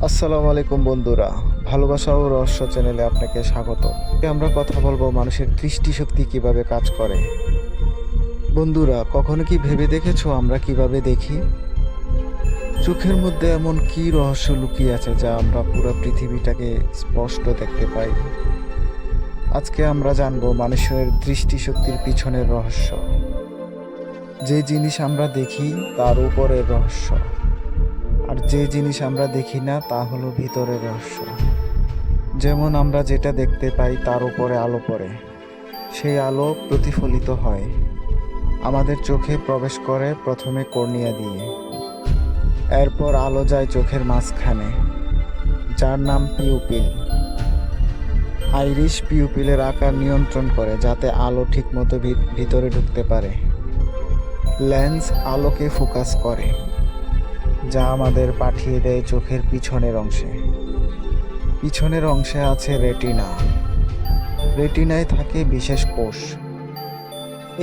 আসসালামু আলাইকুম বন্ধুরা, ভালোবাসা ও রহস্য চ্যানেলে আপনাকে স্বাগত। আমরা কথা বলবো মানুষের দৃষ্টিশক্তি কিভাবে কাজ করে। বন্ধুরা, কখনো কি ভেবে দেখেছো আমরা কিভাবে দেখি? চোখের মধ্যে এমন কি রহস্য লুকিয়ে আছে যা আমরা পুরো পৃথিবীটাকে স্পষ্ট দেখতে পাই? আজকে আমরা জানবো মানুষের দৃষ্টিশক্তির পিছনের রহস্য। যে জিনিস আমরা দেখি তার উপরের রহস্য, আর যে জিনিস আমরা দেখি না তা হলো ভিতরের রহস্য। যেমন আমরা যেটা দেখতে পাই তার উপরে আলো পড়ে, সেই আলো প্রতিফলিত হয়, আমাদের চোখে প্রবেশ করে প্রথমে কর্নিয়া দিয়ে। এরপর আলো যায় চোখের মাঝখানে, যার নাম পিউপিল। আইরিশ পিউপিলের আকার নিয়ন্ত্রণ করে যাতে আলো ঠিকমতো ভিতরে ঢুকতে পারে। লেন্স আলোকে ফোকাস করে, যা আমাদের পাঠিয়ে দেয় চোখের পিছনের অংশে। পিছনের অংশে আছে রেটিনা। রেটিনায় থাকে বিশেষ কোষ।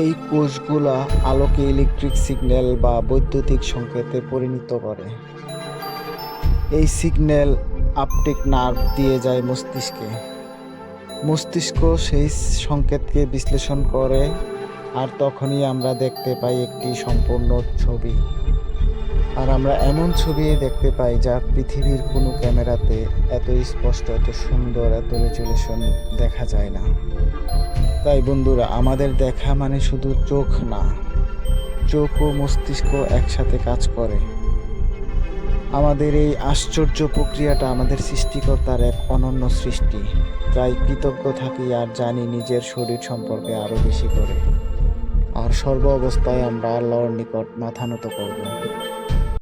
এই কোষগুলা আলোকে ইলেকট্রিক সিগন্যাল বা বৈদ্যুতিক সংকেতে পরিণত করে। এই সিগন্যাল অপটিক নার্ভ দিয়ে যায় মস্তিষ্কে। মস্তিষ্ক সেই সংকেতকে বিশ্লেষণ করে, আর তখনই আমরা দেখতে পাই একটি সম্পূর্ণ ছবি। আর আমরা এমন ছবি দেখতে পাই যা পৃথিবীর কোনো ক্যামেরাতে এত স্পষ্ট, এত সুন্দর, এত রেজলিউশন দেখা যায় না। তাই বন্ধুরা, আমাদের দেখা মানে শুধু চোখ না, চোখ ও মস্তিষ্ক একসাথে কাজ করে। আমাদের এই আশ্চর্য প্রক্রিয়াটা আমাদের সৃষ্টিকর্তার এক অনন্য সৃষ্টি। তাই কৃতজ্ঞ থাকি আর জানি নিজের শরীর সম্পর্কে আরো বেশি করে। আর সর্ব অবস্থায় আমরা আল্লাহর নিকট মাথা নত করব।